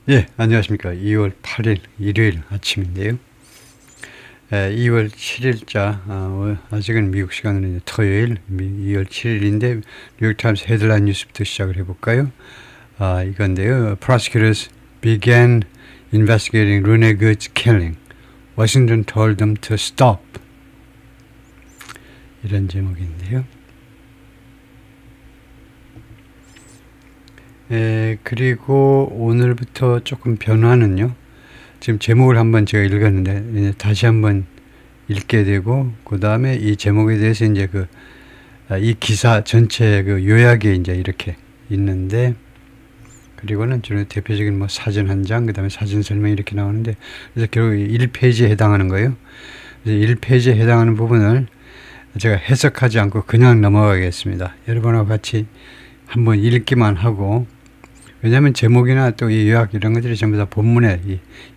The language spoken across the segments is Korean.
예, 안녕하십니까. 2월 8일 일요일 아침인데요. 2월 7일자, 아직은 미국 시간으로 이제 토요일, 2월 7일인데, 뉴욕타임스 헤드라인 뉴스부터 시작을 해볼까요? 이건데요. Prosecutors began investigating Rene Good's killing. Washington told them to stop. 이런 제목인데요. 그리고 오늘부터 조금 변화는요. 지금 제목을 한번 제가 읽었는데 다시 한번 읽게 되고 그 다음에 이 제목에 대해서 이제 이 기사 전체 요약이 이제 이렇게 있는데 그리고는 저는 대표적인 뭐 사진 한 장, 그 다음에 사진 설명이 이렇게 나오는데 그래서 결국 1페이지에 해당하는 거예요. 그래서 1페이지에 해당하는 부분을 제가 해석하지 않고 그냥 넘어가겠습니다. 여러분하고 같이 한번 읽기만 하고 왜냐하면 제목이나 또 이 요약 이런 것들이 전부 다 본문에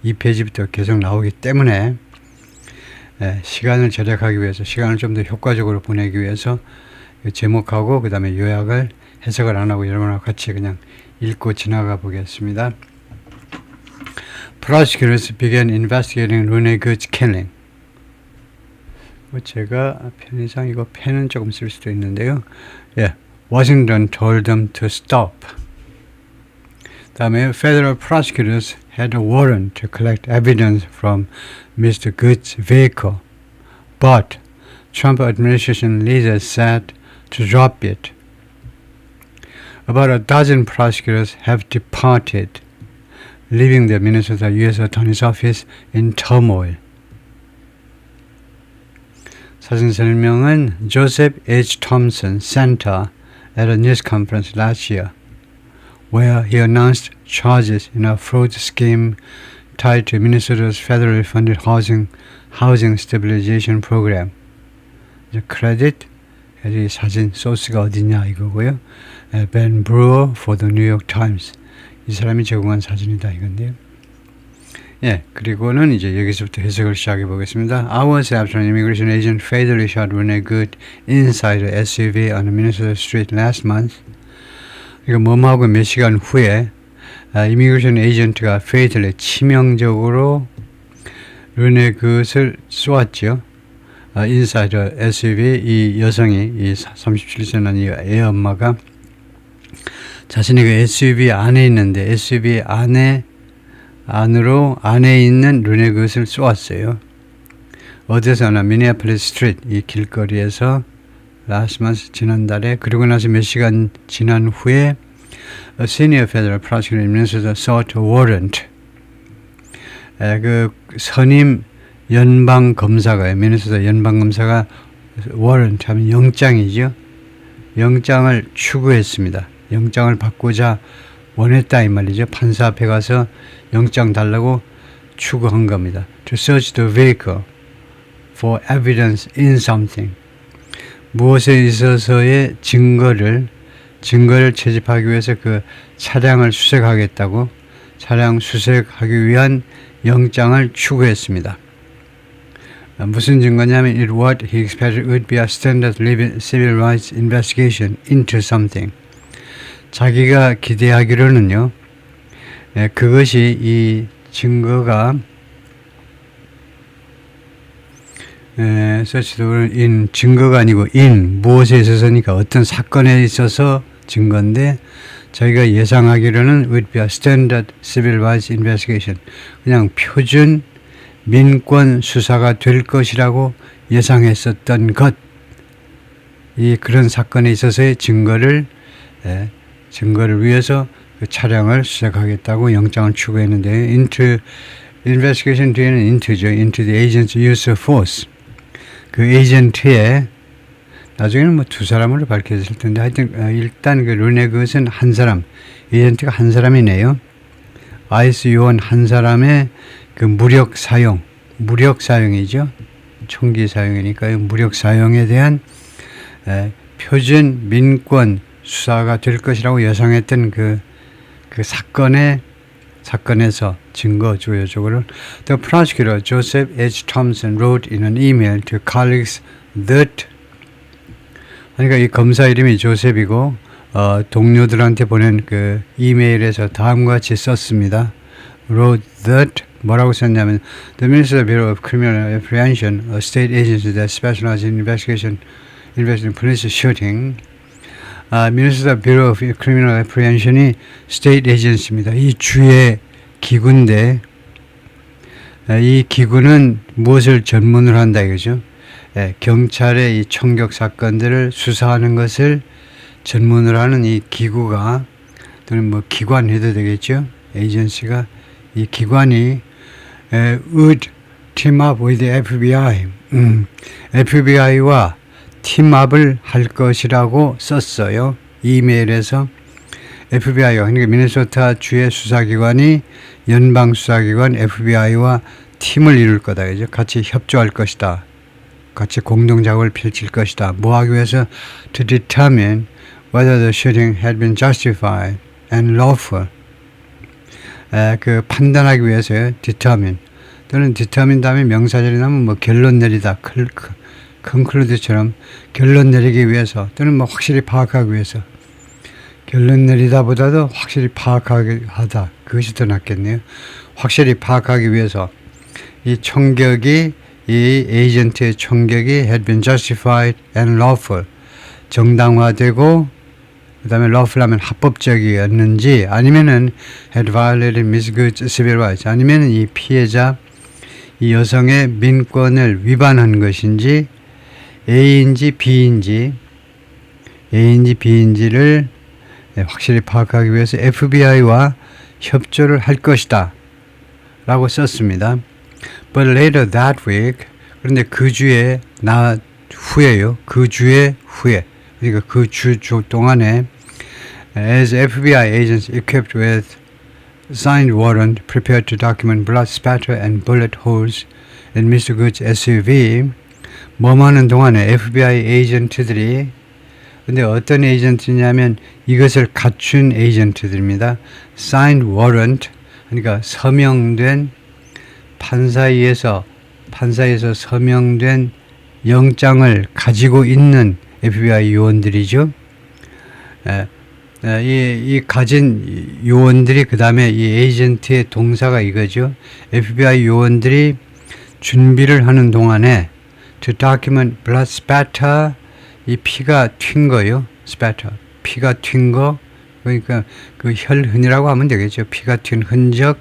이 페이지부터 계속 나오기 때문에 시간을 절약하기 위해서 시간을 좀 더 효과적으로 보내기 위해서 제목하고 그 다음에 요약을 해석을 안 하고 여러분하고 같이 그냥 읽고 지나가 보겠습니다. Prosecutors began investigating Rene Good's killing. 제가 편의상 이거 펜은 조금 쓸 수도 있는데요. Washington told them to stop. 다음에 federal prosecutors had a warrant to collect evidence from Mr. Good's vehicle, but Trump administration leaders said to drop it. About a dozen prosecutors have departed, leaving the Minnesota U.S. Attorney's Office in turmoil. 사진 설명은 Joseph H. Thompson Center at a news conference last year, where he announced charges in a fraud scheme tied to Minnesota's federally funded housing stabilization program. 크레딧, 이 사진 소스가 어디냐 이거고요. Ben Brewer for the New York Times. 이 사람이 제공한 사진이다 이건데요. 그리고는 이제 여기서부터 해석을 시작해 보겠습니다. Hours after an immigration agent fatally shot Rene Good inside an SUV on a Minnesota street last month. 이거 뭐하고 몇 시간 후에 이미그레이션 에이전트가 fatally 치명적으로 르네 굿을 쏘았죠. inside a SUV 이 여성이 이 37세 난 이 애 엄마가 자신이 그 SUV 안에 있는데 SUV 안에 있는 르네 굿을 쏘았어요. 어디서나 미니애폴리스 스트리트 이 길거리에서 last month 지난달에 그리고 나서 몇 시간 지난 후에 a senior federal prosecutor in Minnesota sought a warrant. 그 선임 연방 검사가 미네소타 연방 검사가 warrant 하면 영장이죠. 영장을 추구했습니다. 영장을 받고자 원했다 이 말이죠. 판사 앞에 가서 영장 달라고 추구한 겁니다. To search the vehicle for evidence in something. 무엇에 있어서의 증거를 채집하기 위해서 그 차량을 수색하겠다고 차량 수색하기 위한 영장을 추구했습니다. 무슨 증거냐면 what he expected would be a standard civil rights investigation into something. 자기가 기대하기로는요. 그것이 이 증거가 증거가 아니고 무엇에 있어서니까 어떤 사건에 있어서 증거인데 저희가 예상하기로는 would be a standard civil rights investigation. 그냥 표준 민권 수사가 될 것이라고 예상했었던 것. 이 그런 사건에 있어서의 증거를 위해서 그 차량을 수색하겠다고 영장을 추구했는데 investigation 뒤에는 into죠. into the agent's use of force. 그 에이전트의 나중에는 뭐 두 사람으로 밝혀졌을 텐데 하여튼 일단 그 르네 굿은 한 사람 에이전트가 한 사람이네요. 아이스 요원 한 사람의 그 무력 사용이죠. 총기 사용이니까요. 무력 사용에 대한 표준 민권 수사가 될 것이라고 예상했던 그 사건에서 증거 조회적으로 The prosecutor Joseph H. Thompson wrote in an email to colleagues that 그러니까 이 검사 이름이 조셉이고 동료들한테 보낸 그 이메일에서 다음과 같이 썼습니다. wrote that 뭐라고 썼냐면 The Minnesota Bureau of Criminal Apprehension, a state agency that specializes in investigating police shooting. 미네소타 Bureau of Criminal Apprehension이 state agency입니다. 이 주의 기구인데 이 기구는 무엇을 전문으로 한다 이거죠. 경찰의 이 총격 사건들을 수사하는 것을 전문으로 하는 이 기구가 또는 뭐 기관 해도 되겠죠. 에이전시가 이 기관이 would team up with the FBI, FBI와 팀업을 할 것이라고 썼어요. 이메일에서 FBI와 그러니까 미네소타 주의 수사기관이 연방 수사기관 FBI와 팀을 이룰 거다. 그죠? 같이 협조할 것이다. 같이 공동작업을 펼칠 것이다. 뭐 하기 위해서 to determine whether the shooting had been justified and lawful. 그 판단하기 위해서요. determine 또는 determine 다음에 명사절이 나면 뭐 결론 내리다. conclude처럼 결론 내리기 위해서 또는 뭐 확실히 파악하기 위해서 결론 내리다 보다도 확실히 파악하게 하다. 그것이 더 낫겠네요. 확실히 파악하기 위해서 이 총격이 이 에이전트의 총격이 had been justified and lawful 정당화되고 그 다음에 lawful 하면 합법적이었는지 아니면은 had violated Miss Good's civil rights 아니면은 이 피해자 이 여성의 민권을 위반한 것인지 A인지 B인지를 확실히 파악하기 위해서 FBI와 협조를 할 것이다 라고 썼습니다. But later that week 그런데 그 주에 후에요. 그 주에 후에 그러니까 그 주 동안에 as FBI agents equipped with signed warrant prepared to document blood spatter and bullet holes in Mr. Good's SUV 뭐하는 동안에 FBI 에이전트들이 근데 어떤 에이전트냐면 이것을 갖춘 에이전트들입니다. signed warrant 그러니까 서명된 판사에서 서명된 영장을 가지고 있는 FBI 요원들이죠. 이 가진 요원들이 그 다음에 이 에이전트의 동사가 이거죠. FBI 요원들이 준비를 하는 동안에 to document blood spatter 이 피가 튄 거요. spatter 피가 튄 거 그러니까 그 혈흔이라고 하면 되겠죠. 피가 튄 흔적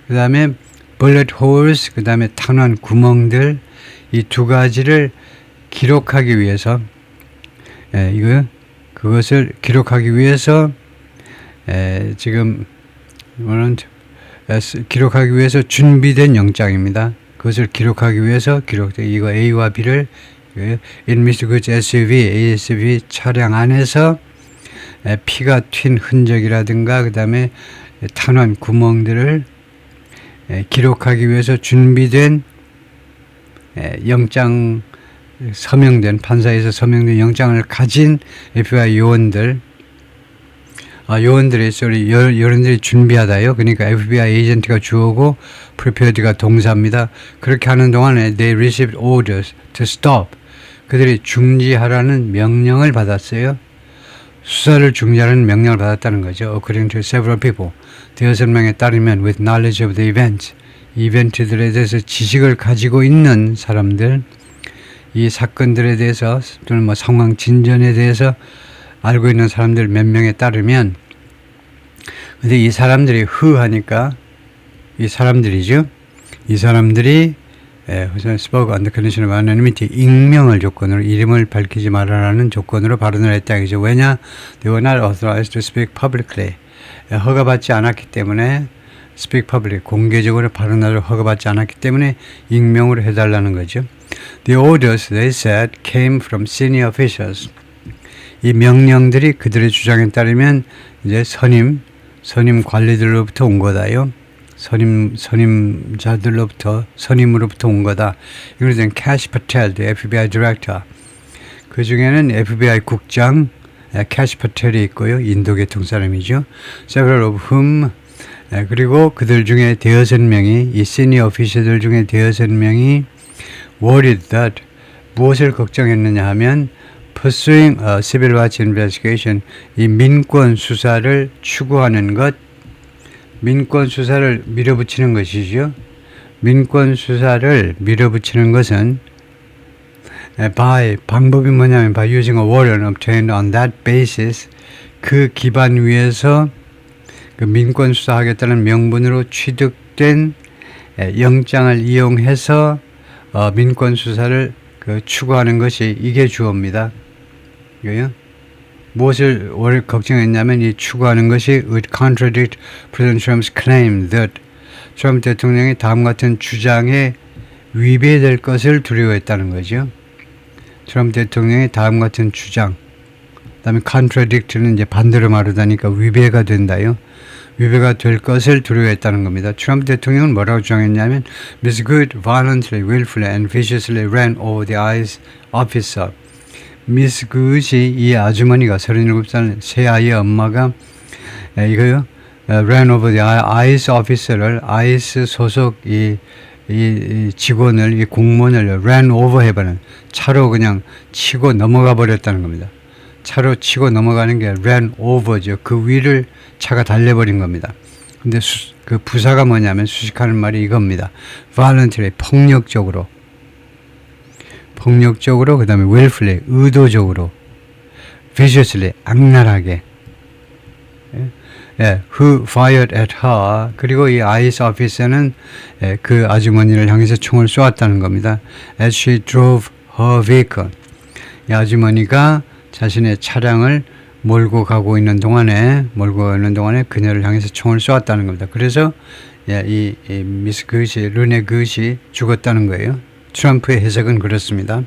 그 다음에 bullet holes 그 다음에 탄환 구멍들 이 두 가지를 기록하기 위해서 그것을 기록하기 위해서 지금 기록하기 위해서 준비된 영장입니다. 그것을 기록하기 위해서 이거 A와 B를 in Mr. Good's ASUV 차량 안에서 피가 튄 흔적이라든가 그 다음에 탄환 구멍들을 기록하기 위해서 준비된 영장 서명된 판사에서 서명된 영장을 가진 FBI 요원들이 요원들이 준비하다요. 그러니까 FBI 에이전트가 주어고 prepared가 동사입니다. 그렇게 하는 동안에 they received orders to stop. 그들이 중지하라는 명령을 받았어요. 수사를 중지하라는 명령을 받았다는 거죠. According to several people. 대여섯 명에 따르면 with knowledge of the events. 이벤트들에 대해서 지식을 가지고 있는 사람들 이 사건들에 대해서 또는 뭐 상황 진전에 대해서 알고 있는 사람들 몇 명에 따르면 근데 이 사람들이 하니까 이 사람들이죠. 이 사람들이 spoke on the condition of anonymity 익명을 조건으로 이름을 밝히지 말아라는 조건으로 발언을 했다. 이죠. 왜냐? They were not authorized to speak publicly. 허가받지 않았기 때문에 speak public 공개적으로 발언하도록 허가받지 않았기 때문에 익명으로 해달라는 거죠. The orders, they said, came from senior officials. 이 명령들이 그들의 주장에 따르면 이제 선임 관리들로부터 온 거다요. 선임자들로부터 선임으로부터 온 거다. 이걸 된 Kash Patel, the FBI director. 그 중에는 FBI 국장 Kash Patel이 있고요. 인도계통 사람이죠. Several of whom 그리고 그들 중에 대여섯 명이 이 시니어 오피셜들 중에 대여섯 명이 worried that 무엇을 걱정했느냐 하면 pursuing a civil rights investigation, 이 민권 수사를 추구하는 것, 민권 수사를 밀어붙이는 것이죠. 민권 수사를 밀어붙이는 것은 방법이 뭐냐면 by using a warrant obtained on that basis, 그 기반 위에서 그 민권 수사하겠다는 명분으로 취득된 영장을 이용해서 민권 수사를 추구하는 것이 이게 주어입니다. 이거요. 무엇을 걱정했냐면 이 추구하는 것이 would contradict President Trump's claim that 트럼프 대통령이 다음 같은 주장에 위배될 것을 두려워했다는 거죠. 트럼프 대통령이 다음 같은 주장, 그다음에 contradict는 이제 반대로 말하다니까 위배가 된다요. 위배가 될 것을 두려워했다는 겁니다. 트럼프 대통령은 뭐라고 주장했냐면 Ms. Good violently, willfully and viciously ran over the ICE officer. 미스 굿이 이 아주머니가 37살 새 아이의 엄마가 이거요 ran over the ICE officer를 ICE 소속 이 직원을 이 공무원을 ran over 해버린 차로 그냥 치고 넘어가 버렸다는 겁니다. 차로 치고 넘어가는 게 ran over죠. 그 위를 차가 달려버린 겁니다. 근데 그 부사가 뭐냐면 수식하는 말이 이겁니다. violently 폭력적으로 그 다음에 willfully 의도적으로 viciously 악랄하게 who fired at her 그리고 이 ICE officer는 그 아주머니를 향해서 총을 쏘았다는 겁니다. as she drove her vehicle 이 아주머니가 자신의 차량을 몰고 있는 동안에 그녀를 향해서 총을 쏘았다는 겁니다. 그래서 이 미스 그시 르네 그시 죽었다는 거예요. 트럼프의 해석은 그렇습니다.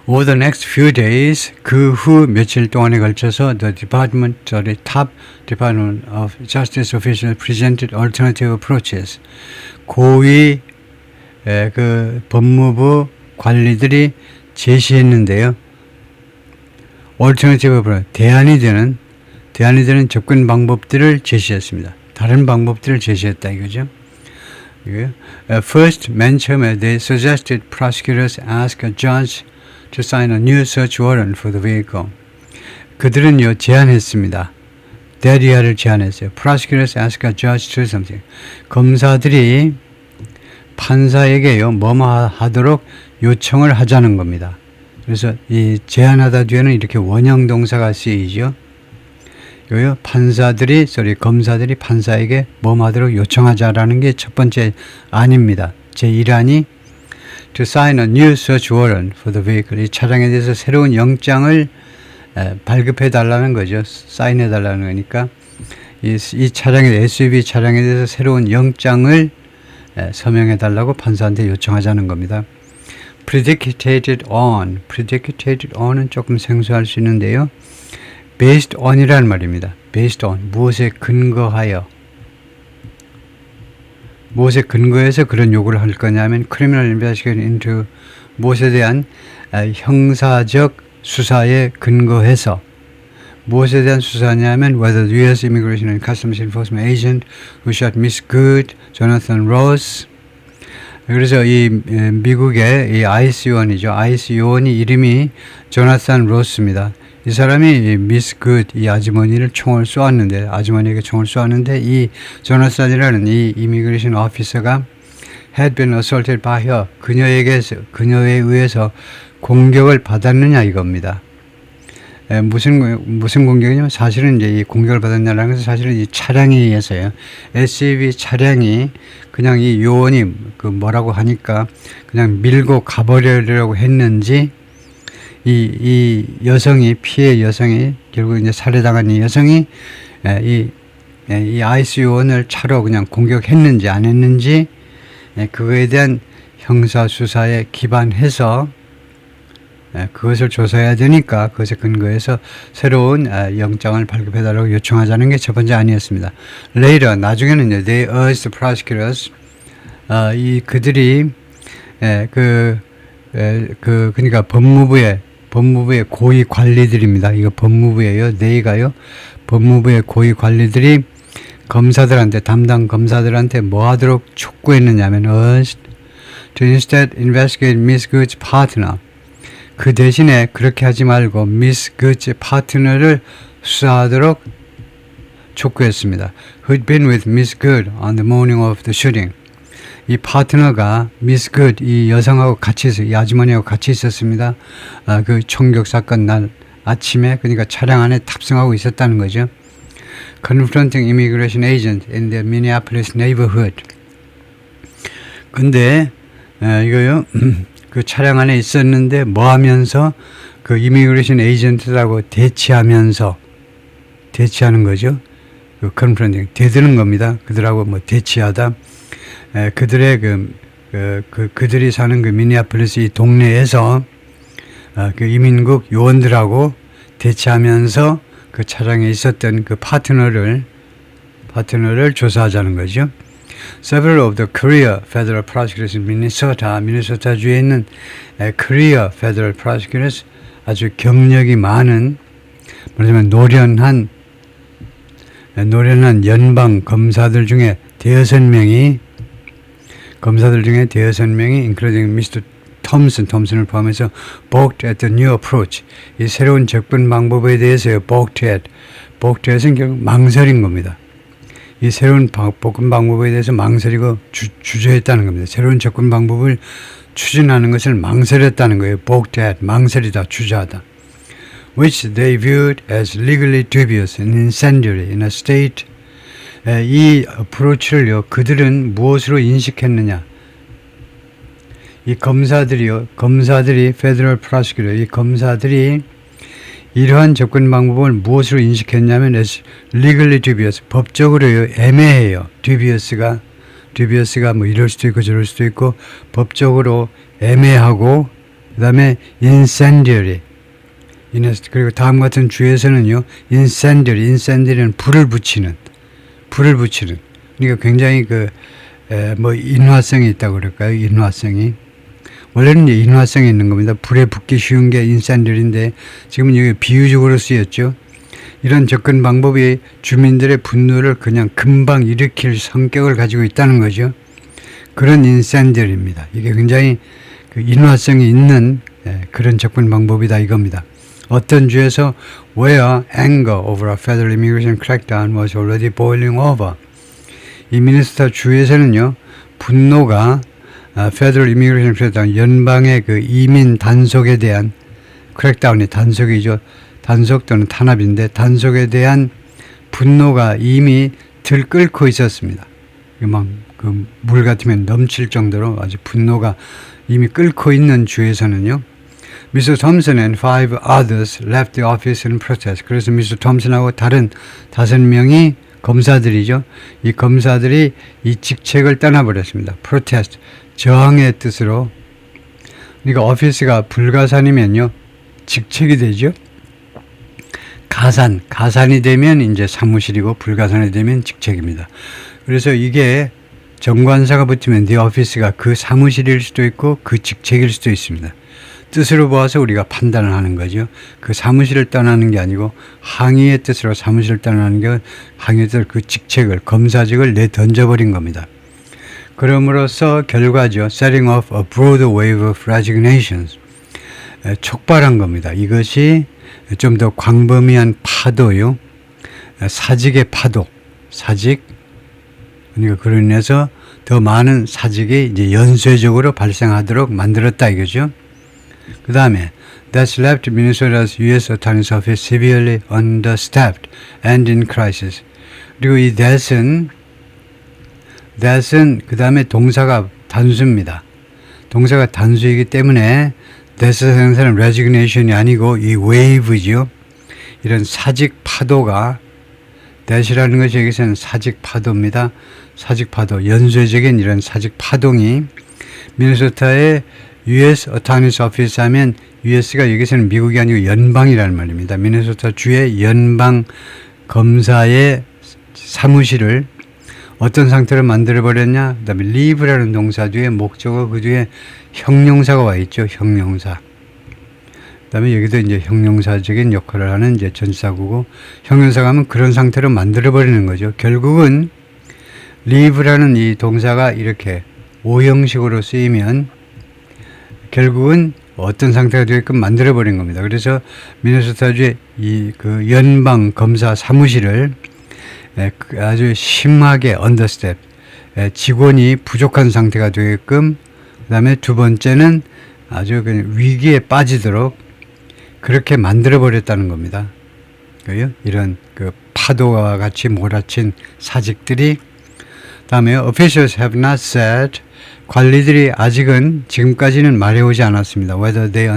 Over the next few days, 그 후 며칠 동안에 걸쳐서 the top Department of Justice officials presented alternative approaches. 고위 그 법무부 관리들이 제시했는데요. alternative approach, 대안이 되는 접근 방법들을 제시했습니다. 다른 방법들을 제시했다 이거죠. First, 맨 처음에 they suggested prosecutors ask a judge to sign a new search warrant for the vehicle. 그들은요 제안했습니다. 대리아를 제안했어요. Prosecutors ask a judge to do something. 검사들이 판사에게요 뭐뭐 하도록 요청을 하자는 겁니다. 그래서 이 제안하다 뒤에는 이렇게 원형 동사가 쓰이죠. 검사들이 판사에게 뭐하도록 요청하자라는 게 첫 번째 안입니다. 제1안이 to sign a new search warrant for the vehicle. 이 차량에 대해서 새로운 영장을 발급해 달라는 거죠. 사인해 달라는 거니까 이 차량에 SUV 차량에 대해서 새로운 영장을 서명해 달라고 판사한테 요청하자는 겁니다. Predicated on은 조금 생소할 수 있는데요. based on이라는 말입니다. based on, 무엇에 근거해서 그런 요구를 할 거냐면 criminal investigation into 무엇에 대한 형사적 수사에 근거해서 무엇에 대한 수사냐면 whether the U.S. Immigration and Customs Enforcement agent who shot Miss Good, Jonathan Ross. 그래서 이 미국의 이 ICE 요원이죠. ICE 요원이 이름이 조나산 로스입니다. 이 사람이 미스 굿, 이 아주머니에게 총을 쏘았는데 이 조나산이라는 이 이미그레이션 오피서가 had been assaulted by her, 그녀에 의해서 공격을 받았느냐 이겁니다. 무슨 공격이냐면 사실은 이제 이 공격을 받았냐라는 것은 사실은 이 차량에 의해서요. SUV 차량이 그냥 이 요원이 그 뭐라고 하니까 그냥 밀고 가버리려고 했는지 이 여성이 피해 여성이 결국 이제 살해당한 이 여성이 이 ICE 요원을 차로 그냥 공격했는지 안 했는지 그거에 대한 형사 수사에 기반해서 그것을 조사해야 되니까 그것에 근거해서 새로운 영장을 발급해달라고 요청하자는 게 첫 번째 아니었습니다. Later, 나중에는 they urged the prosecutors, 그들이 그러니까 법무부의 고위 관리들입니다. 이거 법무부예요. they가요. 법무부의 고위 관리들이 담당 검사들한테 뭐 하도록 촉구했느냐면 urged to instead investigate Miss Good's partner. 그 대신에 그렇게 하지 말고 미스 굿의 파트너를 수사하도록 촉구했습니다. Who'd been with Miss Good on the morning of the shooting. 이 파트너가 미스 굿, 이 여성하고 같이 이 아주머니하고 같이 있었습니다. 그 총격 사건 날 아침에, 그러니까 차량 안에 탑승하고 있었다는 거죠. Confronting immigration agent in the Minneapolis neighborhood. 근데 이거요, 그 차량 안에 있었는데 뭐 하면서 그 이미그레이션 에이전트라고 대치하는 거죠. 그 confronting, 대드는 겁니다. 그들하고 뭐 대치하다. 그들의 그들이 사는 그 미니애폴리스 이 동네에서 그 이민국 요원들하고 대치하면서 그 차량에 있었던 그 파트너를 조사하자는 거죠. Several of the career federal prosecutors in Minnesota, 미네소타주에 있는 career federal prosecutors, 아주 경력이 많은, 말하자면 노련한 연방 검사들 중에 대여섯 명이 including Mr. 톰슨을 포함해서 balked at the new approach, 이 새로운 접근 방법에 대해서 balked at은 결국 망설인 겁니다. 이 새로운 접근 방법에 대해서 망설이고 주저했다는 겁니다. 새로운 접근 방법을 추진하는 것을 망설였다는 거예요. balked at, 망설이다, 주저하다. Which they viewed as legally dubious and incendiary in a state. 이 어프로치를요, 그들은 무엇으로 인식했느냐? 이 검사들이 Federal Prosecutor, 이 검사들이 이러한 접근 방법을 무엇으로 인식했냐면 as legally dubious, 법적으로요, 애매해요. dubious가 뭐 이럴 수도 있고 저럴 수도 있고 법적으로 애매하고, 그 다음에 incendiary, 그리고 다음 같은 주에서는요, incendiary는 불을 붙이는. 그러니까 굉장히 인화성이 있다고 그럴까요? 인화성이. 원래는 이제 인화성이 있는 겁니다. 불에 붙기 쉬운 게 incendiary인데 지금은 여기 비유적으로 쓰였죠. 이런 접근 방법이 주민들의 분노를 그냥 금방 일으킬 성격을 가지고 있다는 거죠. 그런 incendiary입니다. 이게 굉장히 그 인화성이 있는 그런 접근 방법이다 이겁니다. 어떤 주에서 where anger over a federal immigration crackdown was already boiling over. 이 미네소타 주에서는요, 분노가 federal immigration crackdown, 연방의 그 이민 단속에 대한 crackdown이 단속이죠. 단속 또는 탄압인데 단속에 대한 분노가 이미 들끓고 있었습니다. 막 그 물 같으면 넘칠 정도로 아주 분노가 이미 끓고 있는 주에서는요. Mr. Thompson and 5 others left the office in protest. 그래서 Mr. Thompson하고 다른 5명이 검사들이죠. 이 검사들이 이 직책을 떠나버렸습니다. protest, 저항의 뜻으로. 그러니까 오피스가 불가산이면요, 직책이 되죠. 가산이 되면 이제 사무실이고 불가산이 되면 직책입니다. 그래서 이게 정관사가 붙으면 the office가 그 사무실일 수도 있고 그 직책일 수도 있습니다. 뜻으로 보아서 우리가 판단을 하는 거죠. 그 사무실을 떠나는 게 아니고 항의의 뜻으로 사무실을 떠나는 게 항의의 뜻으로 그 직책을, 검사직을 내던져버린 겁니다. 그럼으로써 결과죠. Setting off a broad wave of resignations. 촉발한 겁니다. 이것이 좀 더 광범위한 파도요. 사직의 파도. 그러니까 그로 인해서 더 많은 사직이 이제 연쇄적으로 발생하도록 만들었다 이거죠. 그 다음에 That's left Minnesota's U.S. Attorney's Office severely understaffed and in crisis. 그리고 이 that은 그 다음에 동사가 단수입니다. 동사가 단수이기 때문에 that의 생사는 resignation이 아니고 이 wave죠. 이런 사직 파도가, that이라는 것이 여기서는 사직 파도입니다. 사직 파도, 연쇄적인 이런 사직 파동이 미네소타의 U.S. Attorney's Office 하면 U.S.가 여기서는 미국이 아니고 연방이라는 말입니다. 미네소타 주의 연방 검사의 사무실을 어떤 상태로 만들어버렸냐? 그 다음에 leave라는 동사 뒤에 목적어, 그 뒤에 형용사가 와 있죠. 형용사. 그 다음에 여기도 이제 형용사적인 역할을 하는 이제 전치사구고, 형용사가 하면 그런 상태로 만들어버리는 거죠. 결국은 leave라는 이 동사가 이렇게 오형식으로 쓰이면 결국은 어떤 상태가 되게끔 만들어버린 겁니다. 그래서 미네소타주의 그 연방 검사 사무실을 아주 심하게 언더스텝, 직원이 부족한 상태가 되게끔, 그 다음에 두 번째는 아주 위기에 빠지도록 그렇게 만들어버렸다는 겁니다. 이런 그 파도와 같이 몰아친 사직들이. 다음에 officials have not said, 관리들이 아직은 지금까지는 말해오지 않았습니다. whether they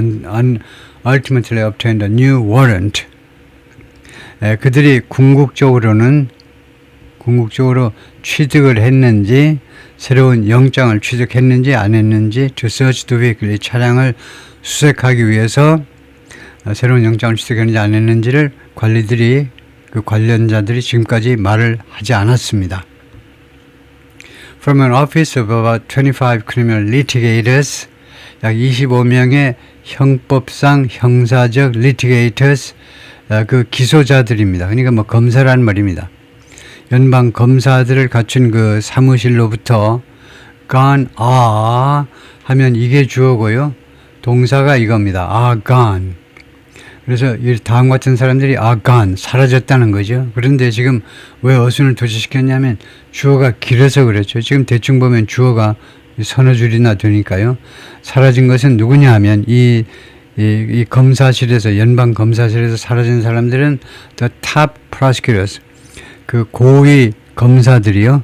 ultimately obtained a new warrant. 그들이 궁극적으로 취득을 했는지, 새로운 영장을 취득했는지 안 했는지, to search the vehicle, 이 차량을 수색하기 위해서 새로운 영장을 취득했는지 안 했는지를 관리들이, 그 관련자들이 지금까지 말을 하지 않았습니다. From an office of about 25 criminal litigators, 약 25명의 형법상 형사적 litigators, 그 기소자들입니다. 그러니까 뭐 검사란 말입니다. 연방 검사들을 갖춘 그 사무실로부터 gone 하면 이게 주어고요. 동사가 이겁니다. gone. 그래서 이 다음 같은 사람들이 gone, 사라졌다는 거죠. 그런데 지금 왜 어순을 도치시켰냐면 주어가 길어서 그랬죠. 지금 대충 보면 주어가 서너 줄이나 되니까요. 사라진 것은 누구냐 하면 이 검사실에서, 연방 검사실에서 사라진 사람들은 the top prosecutors, 그 고위 검사들이요.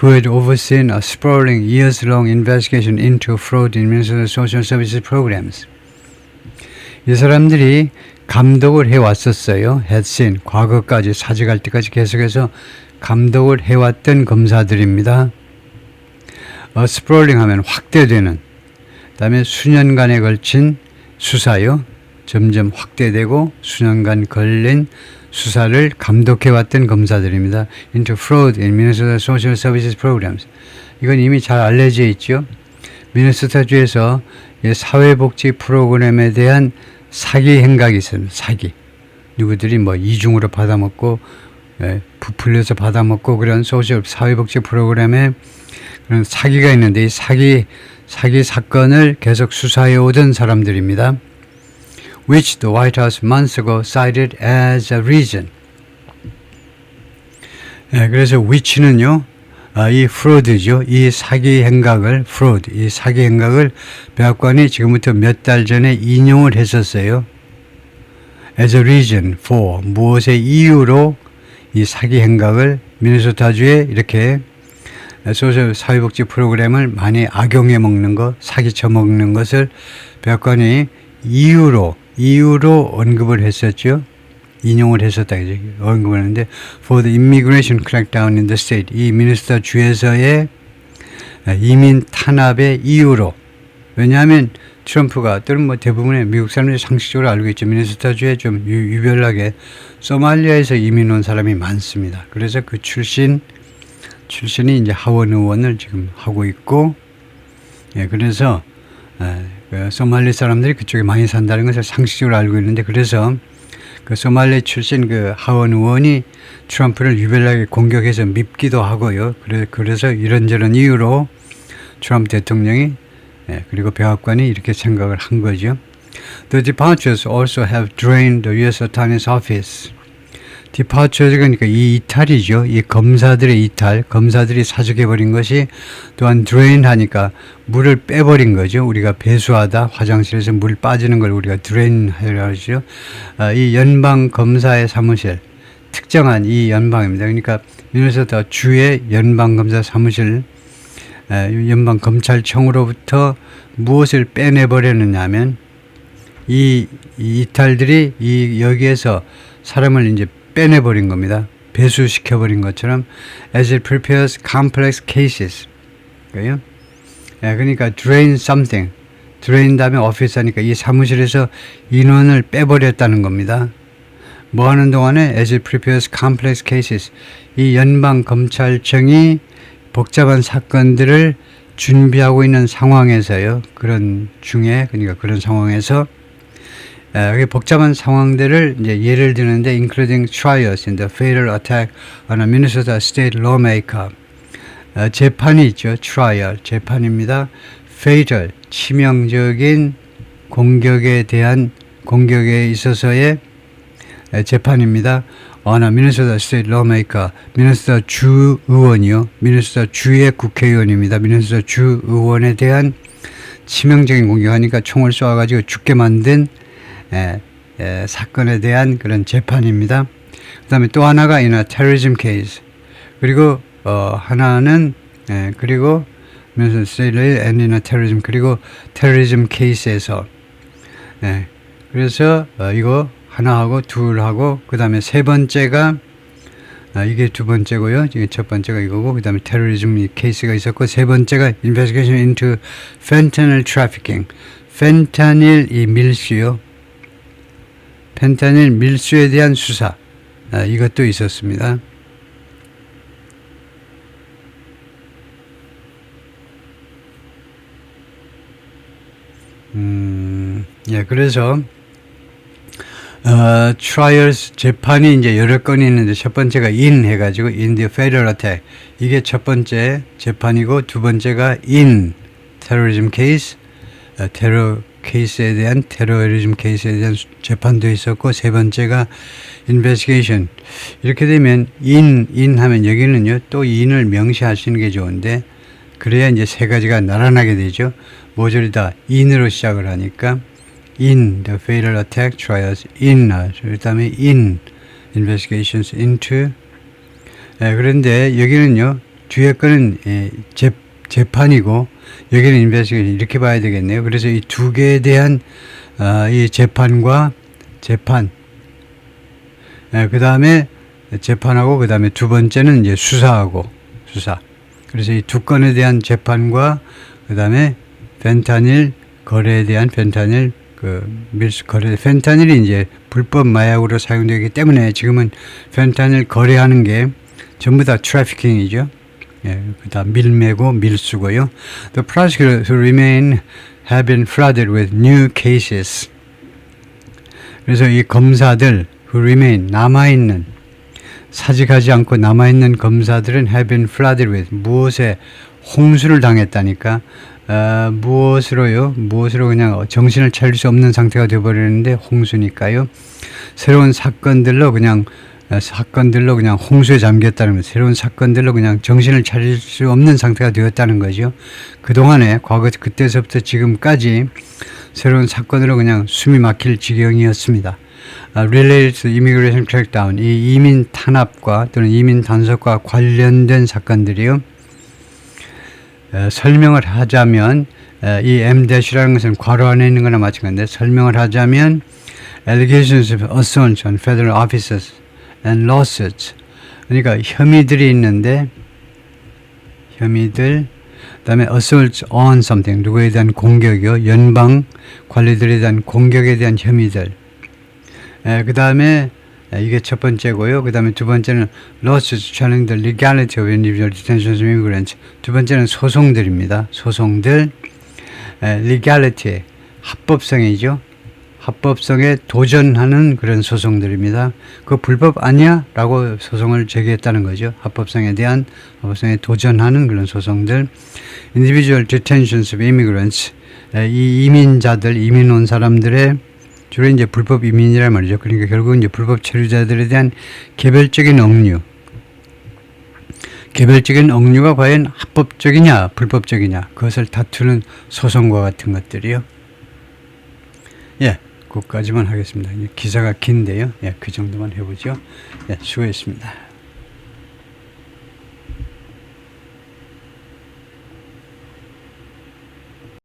who had overseen a sprawling years-long investigation into fraud in Minnesota social services programs. 이 사람들이 감독을 해왔었어요. had seen, 과거까지 사직할 때까지 계속해서 감독을 해왔던 검사들입니다. sprawling 하면 확대되는, 그 다음에 수년간에 걸친 수사요. 점점 확대되고 수년간 걸린 수사를 감독해왔던 검사들입니다. into fraud in Minnesota social services programs. 이건 이미 잘 알려져 있죠. 미네소타주에서 사회복지 프로그램에 대한 사기 행각이 있습니다. 사기. 누구들이 뭐 이중으로 받아먹고, 부풀려서 받아먹고 그런 소셜 사회복지 프로그램에 그런 사기가 있는데, 이 사기 사건을 계속 수사해 오던 사람들입니다. which the White House months ago cited as a reason. 그래서 which는요, 이 fraud죠. 이 사기 행각을, fraud, 이 사기 행각을 백악관이 지금부터 몇 달 전에 인용을 했었어요. as a reason for, 무엇의 이유로 이 사기 행각을 미네소타주에 이렇게 소셜 사회복지 프로그램을 많이 악용해 먹는 것, 사기 쳐먹는 것을 백악관이 이유로 언급을 했었죠. 인용을 했었다. 언급을 했는데, for the immigration crackdown in the state, 이 미네소타 주에서의 이민 탄압의 이유로. 왜냐하면 트럼프가, 또는 뭐 대부분의 미국 사람들이 상식적으로 알고 있죠. 미네소타 주에 좀 유별나게 소말리아에서 이민 온 사람이 많습니다. 그래서 그 출신이 이제 하원 의원을 지금 하고 있고, 그래서 소말리 사람들이 그쪽에 많이 산다는 것을 상식적으로 알고 있는데, 그래서 그 소말리 출신 그 하원 의원이 트럼프를 유별나게 공격해서 밉기도 하고요. 그래서 이런저런 이유로 트럼프 대통령이, 그리고 백악관이 이렇게 생각을 한 거죠. The departures also have drained the U.S. Attorney's Office. 디파처, 그러니까 이 이탈이죠. 이 검사들의 이탈, 검사들이 사직해버린 것이 또한 drain 하니까 물을 빼버린 거죠. 우리가 배수하다, 화장실에서 물 빠지는 걸 우리가 drain 하죠. 이 연방 검사의 사무실, 특정한 이 연방입니다. 그러니까 미네소타 주의 연방 검사 사무실, 연방 검찰청으로부터 무엇을 빼내버렸느냐 하면 이 이탈들이 여기에서 사람을 이제 빼내버린 겁니다. 배수시켜버린 것처럼 as it prepares complex cases. 그러니까 drain something. drain 다음에 office 하니까 이 사무실에서 인원을 빼버렸다는 겁니다. 뭐 하는 동안에 as it prepares complex cases. 이 연방 검찰청이 복잡한 사건들을 준비하고 있는 상황에서요. 그런 중에, 그러니까 그런 상황에서 복잡한 상황들을 이제 예를 드는데, including trials in the fatal attack on a Minnesota state lawmaker. 재판이 있죠. trial, 재판입니다. fatal, 치명적인 공격에 있어서의 재판입니다. 나 미네소타 스테이트 러메이커, 미네소타 주 의원이요. 미네소타 주의 국회의원입니다. 미네소타 주 의원에 대한 치명적인 공격하니까 총을 쏘아가지고 죽게 만든 사건에 대한 그런 재판입니다. 그 다음에 또 하나가 이나 테러리즘 케이스. 그리고 하나는 그리고 미네소타 스테이트 앤이나 테러리즘, 그리고 테러리즘 케이스에서 그래서 이거 하나하고 둘하고 그 다음에 세 번째가 이게 두 번째고요. 이게 첫 번째가 이거고 그 다음에 테러리즘 케이스가 있었고 세 번째가 investigation into fentanyl trafficking. 펜타닐 이 밀수요. 펜타닐 밀수에 대한 수사. 이것도 있었습니다. 그래서 trials 재판이 이제 여러 건이 있는데 첫 번째가 in 해가지고 in the federal attack, 이게 첫 번째 재판이고 두 번째가 in terrorism case, 테러 케이스에 대한 테러리즘 케이스에 대한 재판도 있었고 세 번째가 investigation. 이렇게 되면 in 하면 여기는요 또 in을 명시하시는 게 좋은데 그래야 이제 세 가지가 나란하게 되죠. 모조리 다 in으로 시작을 하니까 in the fatal attack trials, in 그 다음에 in investigations into. 그런데 여기는요 뒤에 거는 재판이고 여기는 investigation, 이렇게 봐야 되겠네요. 그래서 이 두 개에 대한 이 재판과 재판, 그 다음에 재판하고 그 다음에 두 번째는 이제 수사하고 수사. 그래서 이 두 건에 대한 재판과 그 다음에 펜타닐 거래에 대한 펜타닐 밀수 거래. 펜타닐이 이제 불법 마약으로 사용되기 때문에 지금은 펜타닐 거래하는 게 전부 다 트래피킹이죠. 그다음 밀매고 밀수고요. The prosecutors who remain have been flooded with new cases. 그래서 이 검사들 who remain 남아있는, 사직하지 않고 남아있는 검사들은 have been flooded with, 무엇에 홍수를 당했다니까. 무엇으로 그냥 정신을 차릴 수 없는 상태가 되어버리는데 홍수니까요. 새로운 사건들로 그냥 홍수에 잠겼다는 거예요. 새로운 사건들로 그냥 정신을 차릴 수 없는 상태가 되었다는 거죠. 그동안에 과거 그때서부터 지금까지 새로운 사건으로 그냥 숨이 막힐 지경이었습니다. Related to immigration crackdown, 이 이민 탄압과 또는 이민 단속과 관련된 사건들이요. 설명을 하자면 이 M-라는 것은 괄호 안에 있는 거나 마찬가지인데 설명을 하자면 allegations of assault on federal officers and lawsuits. 그러니까 혐의들이 있는데 그 다음에 assault on something, 누구에 대한 공격이요. 연방 관리들에 대한 공격에 대한 혐의들. 그 다음에 이게 첫 번째고요. 그 다음에 두 번째는 lawsuits challenging the legality of individual detentions of immigrants. 두 번째는 소송들입니다. 소송들. legality, 합법성이죠. 합법성에 도전하는 그런 소송들입니다. 그거 불법 아니야? 라고 소송을 제기했다는 거죠. 합법성에 도전하는 그런 소송들. individual detentions of immigrants, 이 이민 온 사람들의 주로 이제 불법 이민이란 말이죠. 그러니까 결국은 이제 불법 체류자들에 대한 개별적인 억류가 과연 합법적이냐, 불법적이냐, 그것을 다투는 소송과 같은 것들이요. 그것까지만 하겠습니다. 기사가 긴데요. 그 정도만 해보죠. 수고했습니다.